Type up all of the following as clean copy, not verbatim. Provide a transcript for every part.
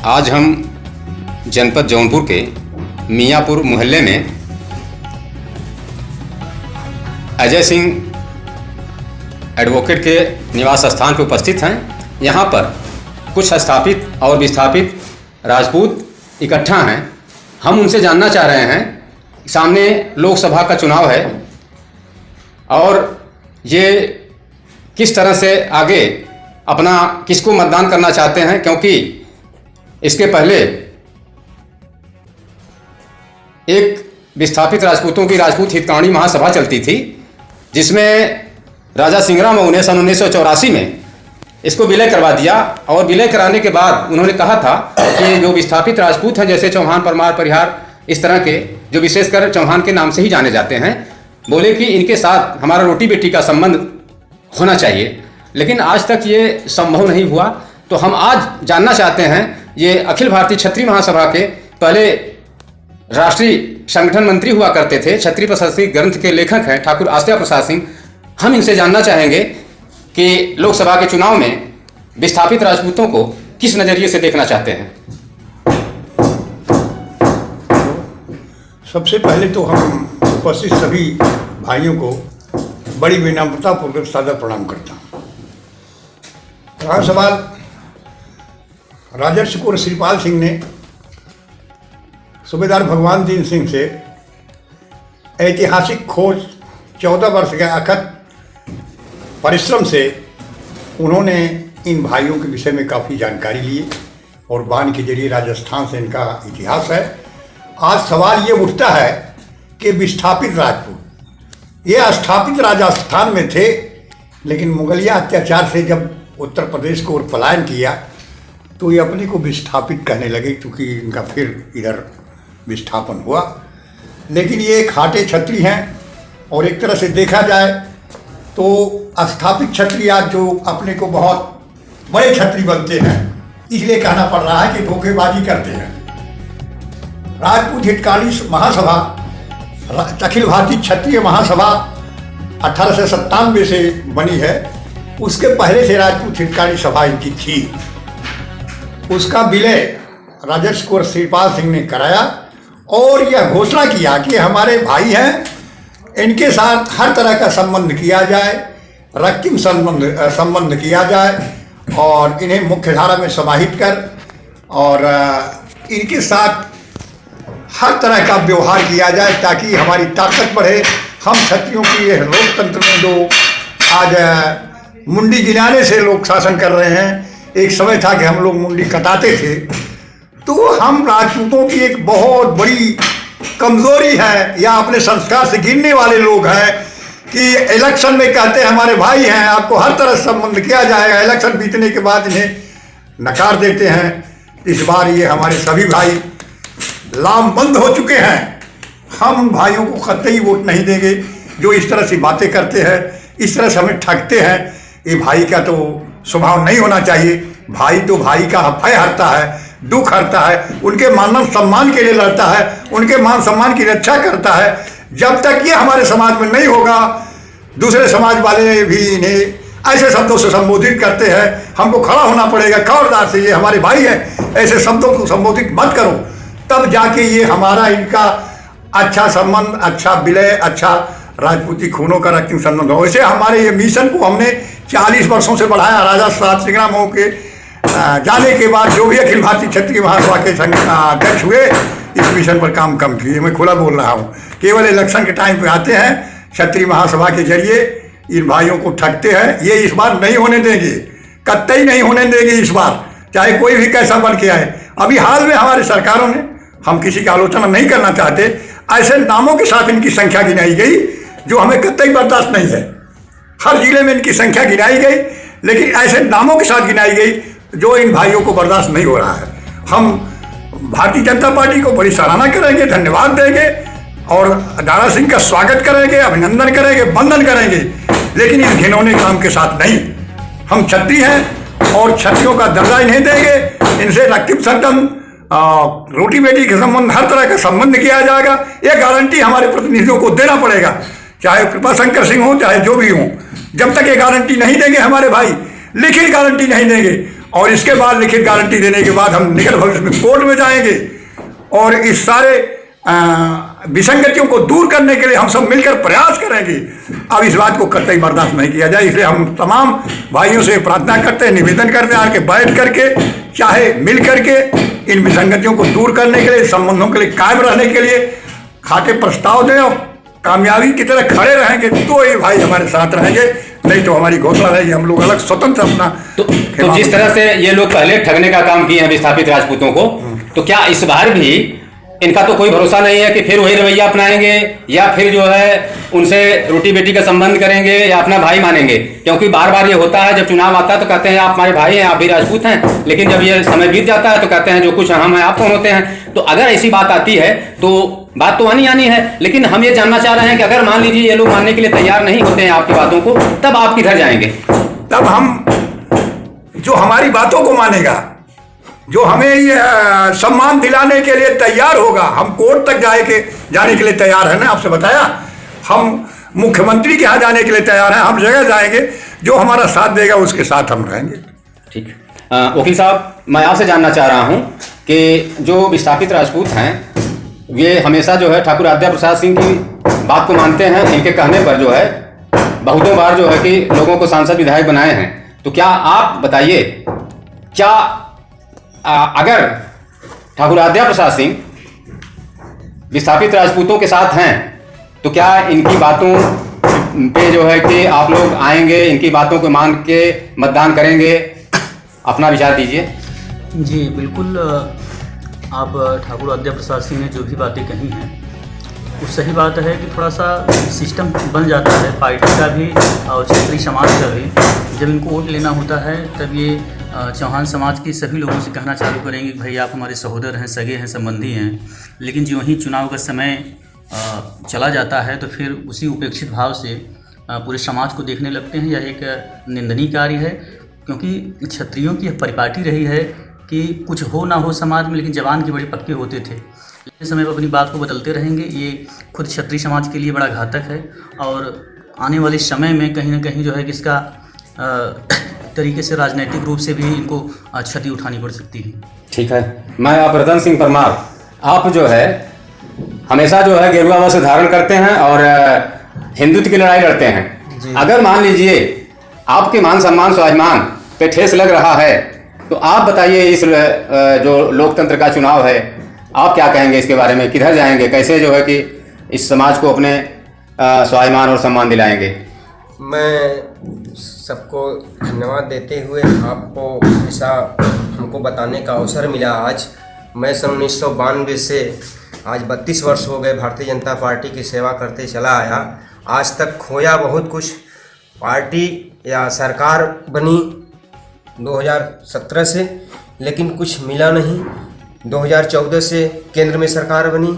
आज हम जनपद जौनपुर के मियाँपुर मोहल्ले में अजय सिंह एडवोकेट के निवास स्थान पर उपस्थित हैं। यहाँ पर कुछ स्थापित और विस्थापित राजपूत इकट्ठा हैं। हम उनसे जानना चाह रहे हैं, सामने लोकसभा का चुनाव है और ये किस तरह से आगे अपना किसको मतदान करना चाहते हैं, क्योंकि इसके पहले एक विस्थापित राजपूतों की राजपूत हितकाणी महासभा चलती थी, जिसमें राजा सिंगराम ने सन 1984 में इसको विलय करवा दिया। और विलय कराने के बाद उन्होंने कहा था कि जो विस्थापित राजपूत हैं, जैसे चौहान, परमार, परिहार, इस तरह के जो विशेषकर चौहान के नाम से ही जाने जाते हैं, बोले कि इनके साथ हमारा रोटी बेटी का संबंध होना चाहिए। लेकिन आज तक ये संभव नहीं हुआ। तो हम आज जानना चाहते हैं, ये अखिल भारतीय क्षत्रिय महासभा के पहले राष्ट्रीय संगठन मंत्री हुआ करते थे, क्षत्रिय प्रशासनिक ग्रंथ के लेखक हैं ठाकुर आस्या प्रसाद सिंह। हम इनसे जानना चाहेंगे कि लोकसभा के चुनाव में विस्थापित राजपूतों को किस नज़रिए से देखना चाहते हैं। सबसे पहले तो हम उपस्थित सभी भाइयों को बड़ी विनम्रतापूर्वक सादर प्रणाम करता हूँ। रहा सवाल राजर्षि कुंवर श्रीपाल सिंह ने सूबेदार भगवान दीन सिंह से ऐतिहासिक खोज 14 वर्ष के अथक परिश्रम से उन्होंने इन भाइयों के विषय में काफ़ी जानकारी ली और बाण के जरिए राजस्थान से इनका इतिहास है। आज सवाल ये उठता है कि विस्थापित राजपूत ये स्थापित राजस्थान में थे, लेकिन मुगलिया अत्याचार से जब उत्तर प्रदेश को ओर पलायन किया तो ये अपने को विस्थापित कहने लगे, क्योंकि इनका फिर इधर विस्थापन हुआ। लेकिन ये एक हाटे क्षत्रिय हैं और एक तरह से देखा जाए तो स्थापित क्षत्रिय आज जो अपने को बहुत बड़े क्षत्रिय बनते हैं, इसलिए कहना पड़ रहा है कि धोखेबाजी करते हैं। राजपूत हितकाणी महासभा, अखिल भारतीय क्षत्रिय महासभा 1897 से बनी है। उसके पहले से राजपूत हितकाणी सभा इनकी थी। उसका विलय राजर्षि कुंवर श्रीपाल सिंह ने कराया और यह घोषणा किया कि हमारे भाई हैं, इनके साथ हर तरह का संबंध किया जाए, रक्तिम संबंध किया जाए और इन्हें मुख्य धारा में समाहित कर और इनके साथ हर तरह का व्यवहार किया जाए ताकि हमारी ताकत बढ़े। हम क्षत्रियों की यह लोकतंत्र में जो आज मुंडी गिनाने से लोग शासन कर रहे हैं, एक समय था कि हम लोग मुंडी कटाते थे, तो हम राजपूतों की एक बहुत बड़ी कमजोरी है या अपने संस्कार से गिनने वाले लोग हैं कि इलेक्शन में कहते हैं हमारे भाई हैं, आपको हर तरह संबंध किया जाएगा, इलेक्शन बीतने के बाद इन्हें नकार देते हैं। इस बार ये हमारे सभी भाई लामबंद हो चुके हैं। हम भाइयों को कतई वोट नहीं देंगे जो इस तरह से बातें करते हैं, इस तरह से हमें ठगते हैं। ये भाई का तो स्वभाव नहीं होना चाहिए। भाई तो भाई का भय हरता है, दुख हरता है, उनके मान सम्मान के लिए लड़ता है, उनके मान सम्मान की रक्षा करता है। जब तक ये हमारे समाज में नहीं होगा, दूसरे समाज वाले भी इन्हें ऐसे शब्दों से संबोधित करते हैं, हमको खड़ा होना पड़ेगा खबरदार से, ये हमारे भाई हैं, ऐसे शब्दों को संबोधित मत करो, तब जाके ये हमारा इनका अच्छा संबंध, अच्छा विलय, अच्छा राजपूती खूनों का रक्तिम संबंध हो। वैसे हमारे ये मिशन को हमने 40 वर्षों से बढ़ाया। राजा सात सिंगरामों के जाने के बाद जो भी अखिल भारतीय क्षत्रिय महासभा के अध्यक्ष हुए, इस मिशन पर काम कम किए। मैं खुला बोल रहा हूँ। केवल इलेक्शन के टाइम पे आते हैं, क्षत्रिय महासभा के जरिए इन भाइयों को ठगते हैं। ये इस बार नहीं होने देंगे, कतई नहीं होने देंगे इस बार, चाहे कोई भी कैसा बन के आए। अभी हाल में हमारी सरकारों ने, हम किसी की आलोचना नहीं करना चाहते, ऐसे नामों के साथ इनकी संख्या गिनाई गई जो हमें कतई बर्दाश्त नहीं है। हर जिले में इनकी संख्या गिनाई गई, लेकिन ऐसे नामों के साथ गिनाई गई जो इन भाइयों को बर्दाश्त नहीं हो रहा है। हम भारतीय जनता पार्टी को बड़ी सराहना करेंगे, धन्यवाद देंगे और दारा सिंह का स्वागत करेंगे, अभिनंदन करेंगे, वंदन करेंगे, लेकिन इन घिनौने काम के साथ नहीं। हम क्षत्रिय हैं और क्षत्रियों का दर्जा इन्हें देंगे। इनसे रक्तिम संबंध, रोटी बेटी के संबंध, हर तरह का संबंध किया जाएगा। ये गारंटी हमारे प्रतिनिधियों को देना पड़ेगा, चाहे कृपा शंकर सिंह हो, चाहे जो भी हो। जब तक ये गारंटी नहीं देंगे हमारे भाई, लिखित गारंटी नहीं देंगे और इसके बाद लिखित गारंटी देने के बाद हम निकट भविष्य में कोर्ट में जाएंगे और इस सारे विसंगतियों को दूर करने के लिए हम सब मिलकर प्रयास करेंगे। अब इस बात को कतई बर्दाश्त नहीं किया जाए, इसलिए हम तमाम भाइयों से प्रार्थना करते हैं, निवेदन करते हैं, आके बैठ करके चाहे मिल करके इन विसंगतियों को दूर करने के लिए, संबंधों के लिए कायम रहने के लिए खाके प्रस्ताव दें और कामयाबी की तरह खड़े रहेंगे तो ये भाई हमारे साथ रहेंगे, नहीं तो हमारी घोषणा रहेगी हम लोग अलग स्वतंत्र अपना। तो जिस तरह से ये लोग पहले ठगने का काम किए हैं विस्थापित राजपूतों को, तो क्या इस बार भी इनका तो कोई भरोसा नहीं है कि फिर वही रवैया अपनाएंगे या फिर जो है उनसे रोटी बेटी का संबंध करेंगे या अपना भाई मानेंगे? क्योंकि बार बार ये होता है, जब चुनाव आता है तो कहते हैं आप हमारे भाई हैं, आप भी राजपूत हैं, लेकिन जब ये समय बीत जाता है तो कहते हैं जो कुछ हम हैं आप कौन होते हैं। तो अगर ऐसी बात आती है तो बात तो आनी है, लेकिन हम ये जानना चाह रहे हैं कि अगर मान लीजिए ये लोग मानने के लिए तैयार नहीं होते हैं आपकी बातों को, तब आप किधर जाएंगे? तब हम जो हमारी बातों को मानेगा, जो हमें ये सम्मान दिलाने के लिए तैयार होगा, हम कोर्ट तक जाने के लिए तैयार है ना, आपसे बताया, हम मुख्यमंत्री के यहाँ जाने के लिए तैयार हैं, हम जगह जाएंगे, जो हमारा साथ देगा उसके साथ हम रहेंगे। ठीक। वकील साहब, मैं आपसे जानना चाह रहा हूँ कि जो विस्थापित राजपूत हैं ये हमेशा जो है ठाकुर आद्या प्रसाद सिंह की बात को मानते हैं, इनके कहने पर जो है बहुतों बार जो है कि लोगों को सांसद विधायक बनाए हैं। तो क्या आप बताइए, क्या अगर ठाकुर आद्या प्रसाद सिंह विस्थापित राजपूतों के साथ हैं तो क्या इनकी बातों पे जो है कि आप लोग आएंगे, इनकी बातों को मान के मतदान करेंगे? अपना विचार दीजिए। जी बिल्कुल, आप ठाकुर आद्या प्रसाद सिंह ने जो भी बातें कही हैं वो सही बात है कि थोड़ा सा सिस्टम बन जाता है पार्टी का भी और क्षेत्रीय समाज का भी। जब इनको वोट लेना होता है तब ये चौहान समाज के सभी लोगों से कहना चालू करेंगे कि भाई आप हमारे सहोदर हैं, सगे हैं, संबंधी हैं, लेकिन जो ही चुनाव का समय चला जाता है तो फिर उसी उपेक्षित भाव से पूरे समाज को देखने लगते हैं। यह एक निंदनीय कार्य है, क्योंकि क्षत्रियों की परिपाटी रही है कि कुछ हो ना हो समाज में, लेकिन जवान के बड़े पक्के होते थे। इस समय पर अपनी बात को बदलते रहेंगे, ये खुद क्षत्रिय समाज के लिए बड़ा घातक है और आने वाले समय में कहीं ना कहीं जो है कि इसका तरीके से राजनीतिक रूप से भी इनको क्षति उठानी पड़ सकती है। ठीक है। मैं आप रतन सिंह परमार, आप जो है हमेशा जो है गेरुआ वस्त्र धारण करते हैं और हिंदुत्व की लड़ाई लड़ते हैं। अगर मान लीजिए आपके मान सम्मान स्वाभिमान पे ठेस लग रहा है तो आप बताइए, इस जो लोकतंत्र का चुनाव है आप क्या कहेंगे इसके बारे में? किधर जाएंगे, कैसे जो है कि इस समाज को अपने स्वाभिमान और सम्मान दिलाएंगे? मैं सबको धन्यवाद देते हुए आपको ऐसा हमको बताने का अवसर मिला आज। मैं सन 1992 से आज 32 वर्ष हो गए भारतीय जनता पार्टी की सेवा करते चला आया। आज तक खोया बहुत कुछ। पार्टी या सरकार बनी 2017 से, लेकिन कुछ मिला नहीं। 2014 से केंद्र में सरकार बनी,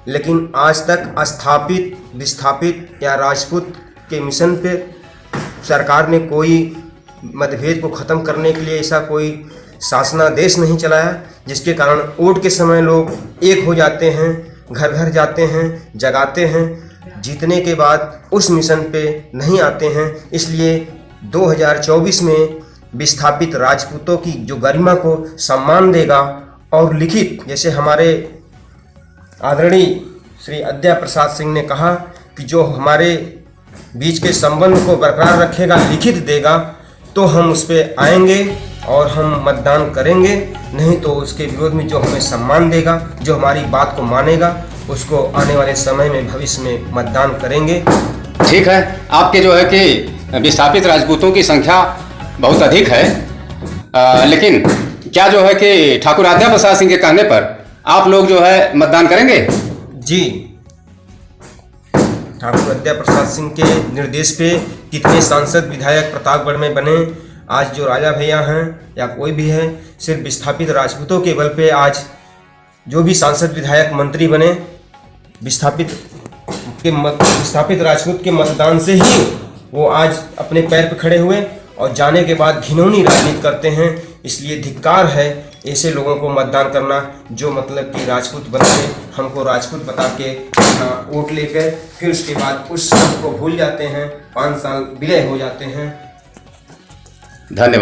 लेकिन आज तक विस्थापित या राजपूत के मिशन पे सरकार ने कोई मतभेद को ख़त्म करने के लिए ऐसा कोई शासनादेश नहीं चलाया, जिसके कारण वोट के समय लोग एक हो जाते हैं, घर घर जाते हैं, जगाते हैं, जीतने के बाद उस मिशन पे नहीं आते हैं। इसलिए 2024 में विस्थापित राजपूतों की जो गरिमा को सम्मान देगा और लिखित, जैसे हमारे आदरणीय श्री आद्या प्रसाद सिंह ने कहा कि जो हमारे बीच के संबंध को बरकरार रखेगा, लिखित देगा, तो हम उस पर आएंगे और हम मतदान करेंगे। नहीं तो उसके विरोध में जो हमें सम्मान देगा, जो हमारी बात को मानेगा, उसको आने वाले समय में भविष्य में मतदान करेंगे। ठीक है। आपके जो है कि विस्थापित राजपूतों की संख्या बहुत अधिक है, लेकिन क्या जो है कि ठाकुर आद्या प्रसाद सिंह के कहने पर आप लोग जो है मतदान करेंगे? जी, ठाकुर आद्या प्रसाद सिंह के निर्देश पे कितने सांसद विधायक प्रतापगढ़ में बने। आज जो राजा भैया हैं या कोई भी है, सिर्फ विस्थापित राजपूतों के बल पे आज जो भी सांसद विधायक मंत्री बने, विस्थापित राजपूत के मतदान से ही वो आज अपने पैर पर खड़े हुए और जाने के बाद घिनौनी राजनीति करते हैं। इसलिए धिक्कार है ऐसे लोगों को मतदान करना, जो मतलब कि राजपूत बन के हमको राजपूत बता के वोट लेकर फिर उसके बाद उस सब को भूल जाते हैं, 5 साल विलय हो जाते हैं। धन्यवाद।